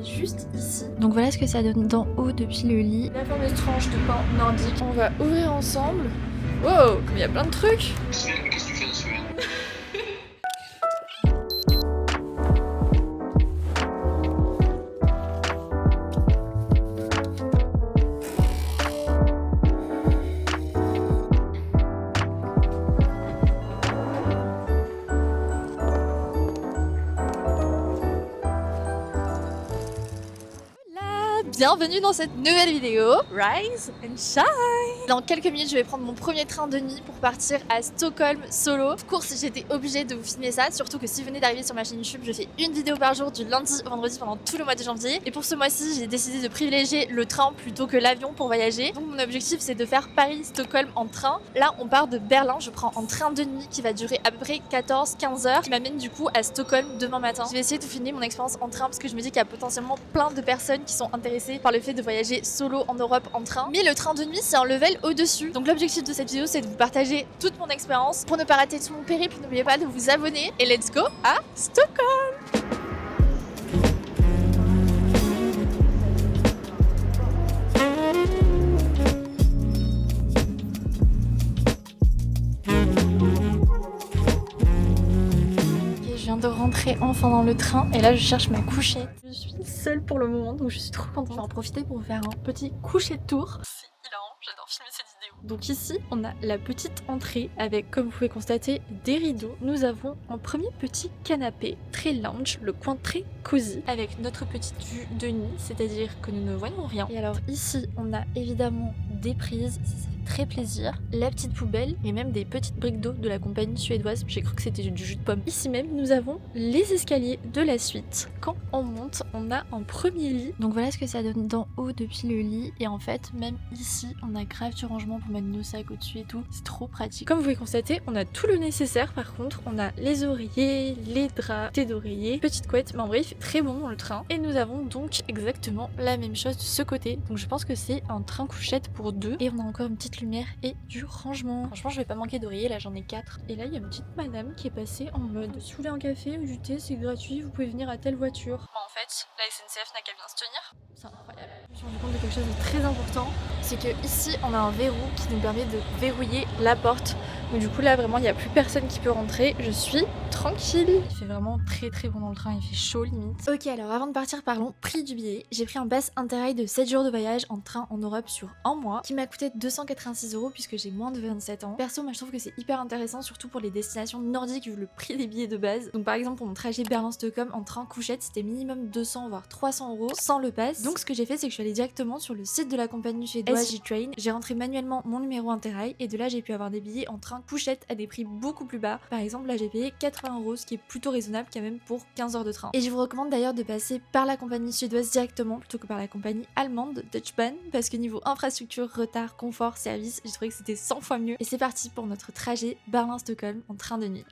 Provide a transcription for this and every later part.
juste ici. Donc voilà ce que ça donne d'en haut depuis le lit. La fameuse tranche de pain nordique. On va ouvrir ensemble. Wow, il y a plein de trucs. Sven, mais qu'est-ce que tu fais là, Sven? Bienvenue dans cette nouvelle vidéo, Rise and Shine. Dans quelques minutes, je vais prendre mon premier train de nuit pour partir à Stockholm solo. Of course, j'étais obligée de vous filmer ça, surtout que si vous venez d'arriver sur ma chaîne YouTube, je fais une vidéo par jour du lundi au vendredi pendant tout le mois de janvier. Et pour ce mois-ci, j'ai décidé de privilégier le train plutôt que l'avion pour voyager. Donc mon objectif, c'est de faire Paris-Stockholm en train. Là, on part de Berlin, je prends un train de nuit qui va durer à peu près 14-15 heures, qui m'amène du coup à Stockholm demain matin. Je vais essayer de filmer mon expérience en train parce que je me dis qu'il y a potentiellement plein de personnes qui sont intéressées par le fait de voyager solo en Europe en train. Mais le train de nuit, c'est un level au-dessus. Donc l'objectif de cette vidéo, c'est de vous partager toute mon expérience. Pour ne pas rater tout mon périple, n'oubliez pas de vous abonner. Et let's go à Stockholm! Je viens de rentrer enfin dans le train et là je cherche ma couchette. Je suis seule pour le moment donc je suis trop contente. Je vais en profiter pour vous faire un petit coucher de tour. C'est hilarant, j'adore filmer cette vidéo. Donc ici on a la petite entrée avec, comme vous pouvez constater, des rideaux. Nous avons un premier petit canapé très lounge, le coin très cosy avec notre petite vue de nuit, c'est-à-dire que nous ne voyons rien. Et alors ici on a évidemment des prises, ça fait très plaisir, la petite poubelle et même des petites briques d'eau de la compagnie suédoise. J'ai cru que c'était du jus de pomme. Ici même nous avons les escaliers de la suite. Quand on monte, on a un premier lit. Donc voilà ce que ça donne d'en haut depuis le lit. Et en fait, même ici, on a grave du rangement pour mettre nos sacs au-dessus et tout. C'est trop pratique. Comme vous pouvez constater, on a tout le nécessaire. Par contre, on a les oreillers, les draps, thé d'oreiller, petite couette. Mais en vrai, il fait très bon dans le train. Et nous avons donc exactement la même chose de ce côté. Donc je pense que c'est un train couchette pour deux. Et on a encore une petite lumière et du rangement. Franchement, je vais pas manquer d'oreiller. Là, j'en ai 4. Et là, il y a une petite madame qui est passée en mode: si vous voulez un café ou du thé, c'est gratuit. Vous pouvez venir à telle voiture. Bon, en fait, la SNCF n'a qu'à bien se tenir. C'est incroyable. Je me suis rendu compte de quelque chose de très important. C'est que ici, on a un verrou qui nous permet de verrouiller la porte. Donc du coup, là, vraiment, il n'y a plus personne qui peut rentrer. Je suis tranquille. Il fait vraiment très très bon dans le train. Il fait chaud limite. Ok, alors avant de partir, parlons prix du billet. J'ai pris un pass Interrail de 7 jours de voyage en train en Europe sur un mois, qui m'a coûté 286 € puisque j'ai moins de 27 ans. Perso, moi je trouve que c'est hyper intéressant, surtout pour les destinations nordiques vu le prix des billets de base. Donc par exemple, pour mon trajet Berlin-Stockholm en train couchette, c'était minimum 200 voire 300 € sans le pass. Donc ce que j'ai fait, c'est que je suis allée directement sur le site de la compagnie suédoise SJ Train. J'ai rentré manuellement mon numéro Interrail et de là j'ai pu avoir des billets en train couchette à des prix beaucoup plus bas. Par exemple, là j'ai payé 80 €, ce qui est plutôt raisonnable quand même pour 15 heures de train. Et je vous recommande d'ailleurs de passer par la compagnie suédoise directement plutôt que par la compagnie allemande Deutsche Bahn, parce que niveau infrastructure, retard, confort, service, j'ai trouvé que c'était 100 fois mieux. Et c'est parti pour notre trajet Berlin-Stockholm en train de nuit.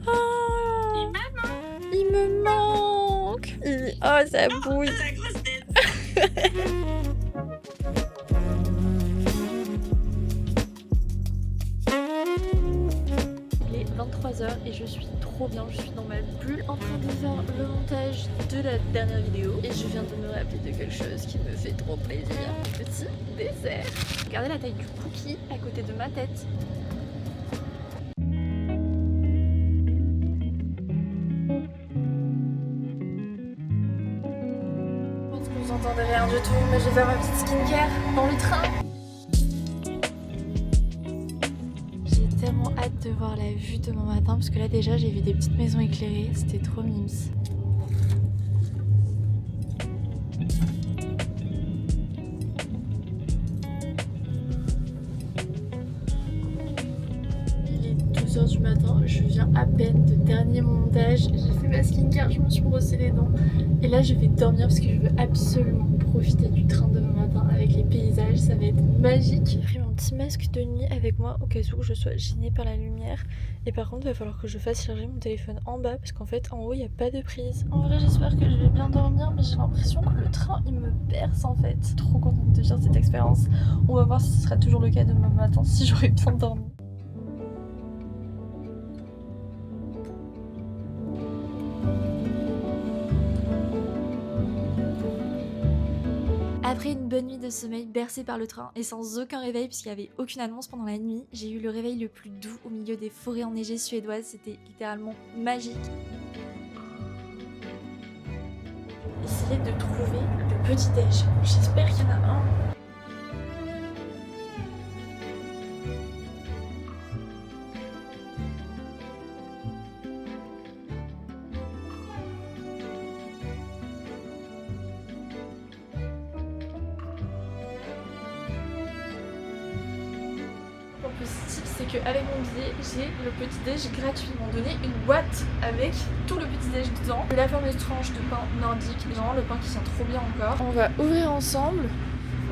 Oh, il me manque. Oh, ça bouille. Il est 23 h et je suis trop bien, je suis dans ma bulle en train de faire le montage de la dernière vidéo et je viens de me rappeler de quelque chose qui me fait trop plaisir. Petit dessert. Regardez la taille du cookie à côté de ma tête. Je pense que vous entendez rien du tout, mais je vais faire ma petite skincare dans le train. J'ai tellement hâte de voir la vue demain matin parce que là déjà j'ai vu des petites maisons éclairées, c'était trop mimes. Il est 2 h du matin, je viens à peine de terminer mon montage, j'ai fait ma skincare, je me suis brossé les dents et là je vais dormir parce que je veux absolument profiter du train demain matin avec les paysages, ça va être magique. J'ai pris mon petit masque de nuit avec moi au cas où je sois gênée par la lumière. Et par contre, il va falloir que je fasse charger mon téléphone en bas parce qu'en fait, en haut, il n'y a pas de prise. En vrai, j'espère que je vais bien dormir, mais j'ai l'impression que le train, il me berce en fait. Trop contente de vivre cette expérience. On va voir si ce sera toujours le cas demain matin, si j'aurai bien dormi. bonne nuit de sommeil bercée par le train et sans aucun réveil puisqu'il n'y avait aucune annonce pendant la nuit. J'ai eu le réveil le plus doux au milieu des forêts enneigées suédoises, c'était littéralement magique. Essayez de trouver le petit déj. J'espère qu'il y en a un. Le positif, c'est qu'avec mon billet, j'ai le petit déj gratuit. Ils m'ont donné une boîte avec tout le petit déj dedans. La fameuse tranche de pain nordique, genre le pain qui tient trop bien encore. On va ouvrir ensemble.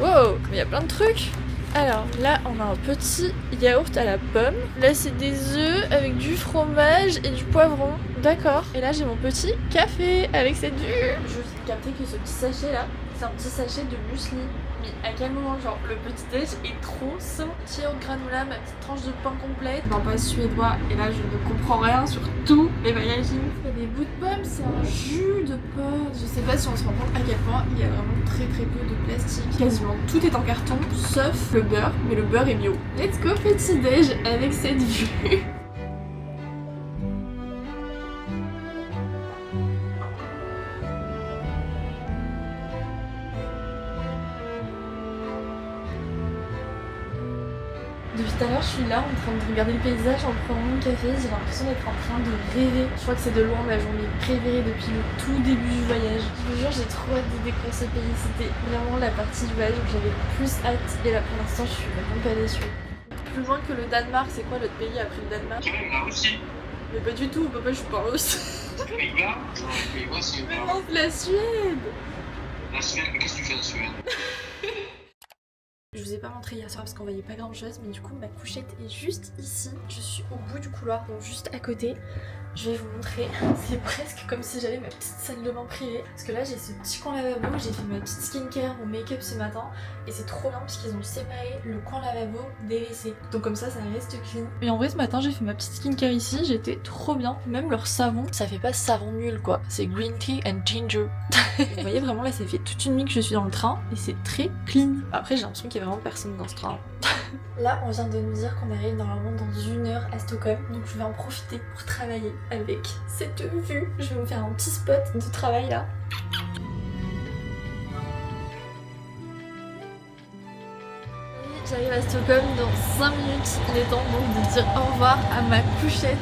Wow, mais il y a plein de trucs. Alors là, on a un petit yaourt à la pomme. Là, c'est des œufs avec du fromage et du poivron. D'accord. Et là, j'ai mon petit café avec cette jus. Je viens de capter que ce petit sachet là, c'est un petit sachet de muesli. Mais à quel moment, genre, le petit déj est trop sain. Petit yaourt granola, ma petite tranche de pain complète. Non, pas suédois. Et là, je ne comprends rien sur tous les packaging. Il y a des bouts de pommes, c'est un jus de pomme. Je sais pas si on se rend compte à quel point il y a vraiment très peu de plastique. Quasiment tout est en carton, sauf le beurre. Mais le beurre est bio. Let's go petit déj avec cette vue. Depuis tout à l'heure, je suis là en train de regarder le paysage en prenant mon café. J'ai l'impression d'être en train de rêver. Je crois que c'est de loin ma journée préférée depuis le tout début du voyage. Je vous jure, j'ai trop hâte de découvrir ce pays. C'était vraiment la partie du voyage où j'avais le plus hâte. Et là, pour l'instant, je suis vraiment pas déçue. Plus loin que le Danemark, c'est quoi l'autre pays après le Danemark? La Russie. Mais pas du tout, papa, je suis pas russe. Les Pays-Bas, c'est Mais non, c'est la Suède. La Suède, mais qu'est-ce que tu fais en Suède? Je vous ai pas montré hier soir parce qu'on voyait pas grand chose, mais du coup ma couchette est juste ici. Je suis au bout du couloir, donc juste à côté. Je vais vous montrer. C'est presque comme si j'avais ma petite salle de bain privée. Parce que là j'ai ce petit coin lavabo, j'ai fait ma petite skincare, mon make-up ce matin. Et c'est trop bien puisqu'ils ont séparé le coin lavabo des WC. Donc comme ça reste clean. Et en vrai ce matin j'ai fait ma petite skincare ici, j'étais trop bien. Même leur savon, ça fait pas savon nul quoi. C'est green tea and ginger. Vous voyez vraiment là ça fait toute une nuit que je suis dans le train et c'est très clean. Après j'ai l'impression qu'il y a vraiment personne dans ce train. Là on vient de nous dire qu'on arrive normalement dans 1 heure à Stockholm. Donc je vais en profiter pour travailler avec cette vue. Je vais me faire un petit spot de travail là. J'arrive à Stockholm dans 5 minutes. Il est temps donc de dire au revoir à ma couchette.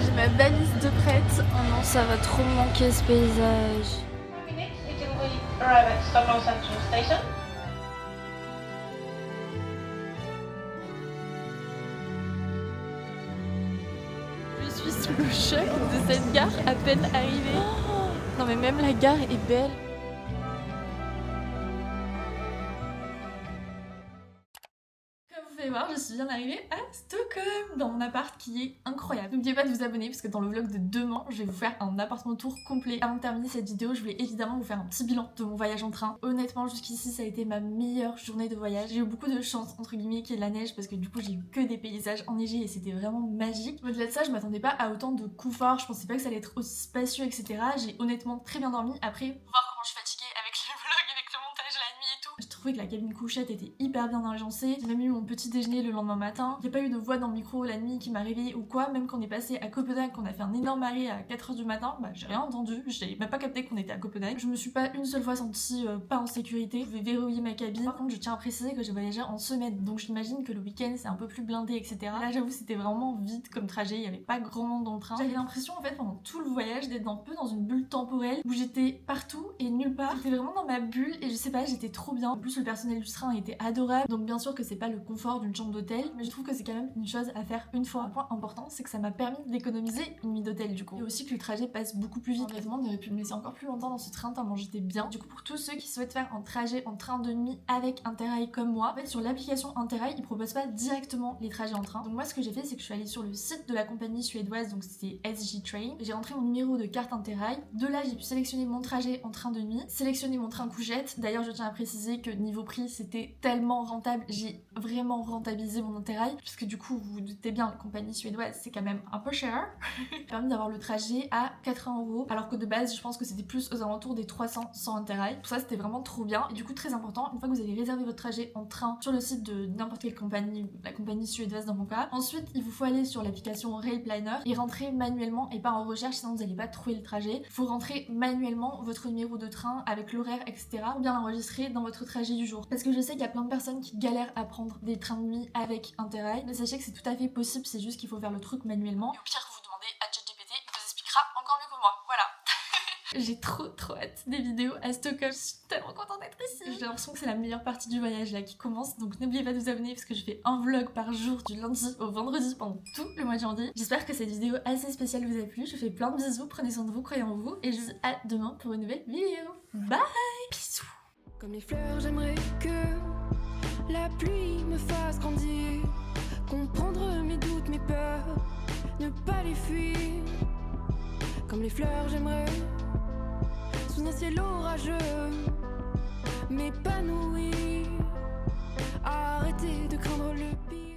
J'ai ma valise de prête. Oh non, ça va trop me manquer ce paysage. Je suis sous le choc de cette gare à peine arrivée. Oh non mais même la gare est belle. Voir, je suis bien arrivée à Stockholm dans mon appart qui est incroyable. N'oubliez pas de vous abonner parce que dans le vlog de demain, je vais vous faire un appartement tour complet. Avant de terminer cette vidéo, je voulais évidemment vous faire un petit bilan de mon voyage en train. Honnêtement, jusqu'ici, ça a été ma meilleure journée de voyage. J'ai eu beaucoup de chance, entre guillemets, qu'il y ait de la neige parce que du coup, j'ai eu que des paysages enneigés et c'était vraiment magique. Au-delà de ça, je m'attendais pas à autant de confort. Je pensais pas que ça allait être aussi spacieux, etc. J'ai honnêtement très bien dormi. Après, voir comment je suis fatiguée avec les vlogs, avec le montage la nuit et tout. Je trouvais que la cabine couchette était hyper bien agencée. J'ai même eu mon petit déjeuner le lendemain matin. Il n'y a pas eu de voix dans le micro la nuit qui m'a réveillée ou quoi. Même quand on est passé à Copenhague, qu'on a fait un énorme arrêt à 4h du matin, bah j'ai rien entendu. J'ai même pas capté qu'on était à Copenhague. Je me suis pas une seule fois sentie pas en sécurité. Je vais verrouiller ma cabine. Par contre, je tiens à préciser que j'ai voyagé en semaine. Donc j'imagine que le week-end c'est un peu plus blindé, etc. Là, j'avoue, c'était vraiment vide comme trajet. Il y avait pas grand monde dans le train. J'avais l'impression en fait pendant tout le voyage d'être un peu dans une bulle temporelle où j'étais partout et nulle part. J'étais vraiment dans ma bulle et je sais pas, j'étais trop bien. En plus, le personnel du train était adorable. Donc bien sûr que c'est pas le confort d'une chambre d'hôtel, mais je trouve que c'est quand même une chose à faire une fois. Un point important, c'est que ça m'a permis d'économiser une nuit d'hôtel du coup. Et aussi que le trajet passe beaucoup plus vite. Honnêtement, on aurait pu me laisser encore plus longtemps dans ce train tellement j'étais bien. Du coup, pour tous ceux qui souhaitent faire un trajet en train de nuit avec Interrail comme moi, en fait sur l'application Interrail, ils proposent pas directement les trajets en train. Donc moi ce que j'ai fait, c'est que je suis allée sur le site de la compagnie suédoise, donc c'était SJ Train. J'ai rentré mon numéro de carte Interrail. De là, j'ai pu sélectionner mon trajet en train de nuit, sélectionner mon train couchette. D'ailleurs, je tiens à préciser que niveau prix c'était tellement rentable, j'ai vraiment rentabilisé mon Interrail, puisque du coup vous vous doutez bien, la compagnie suédoise c'est quand même un peu cher. Ça m'a permis d'avoir le trajet à 80 €, alors que de base je pense que c'était plus aux alentours des 300 sans Interrail. Tout ça c'était vraiment trop bien, et du coup très important, une fois que vous avez réservé votre trajet en train sur le site de n'importe quelle compagnie, la compagnie suédoise dans mon cas, ensuite il vous faut aller sur l'application Railpliner et rentrer manuellement et pas en recherche, sinon vous n'allez pas trouver le trajet. Il faut rentrer manuellement votre numéro de train avec l'horaire, etc. ou bien l'enregistrer dans votre trajet du jour. Parce que je sais qu'il y a plein de personnes qui galèrent à prendre des trains de nuit avec Interrail, mais sachez que c'est tout à fait possible, c'est juste qu'il faut faire le truc manuellement. Et au pire, vous demandez à ChatGPT, il vous expliquera encore mieux que moi. Voilà. J'ai trop hâte des vidéos à Stockholm, je suis tellement contente d'être ici. J'ai l'impression que c'est la meilleure partie du voyage là qui commence, donc n'oubliez pas de vous abonner parce que je fais un vlog par jour du lundi au vendredi pendant tout le mois de janvier. J'espère que cette vidéo assez spéciale vous a plu, je vous fais plein de bisous, prenez soin de vous, croyez en vous, et je vous dis à demain pour une nouvelle vidéo. Bye. Bisous. Comme les fleurs, j'aimerais que la pluie me fasse grandir, comprendre mes doutes, mes peurs, ne pas les fuir. Comme les fleurs, j'aimerais sous un ciel orageux m'épanouir, arrêter de craindre le pire.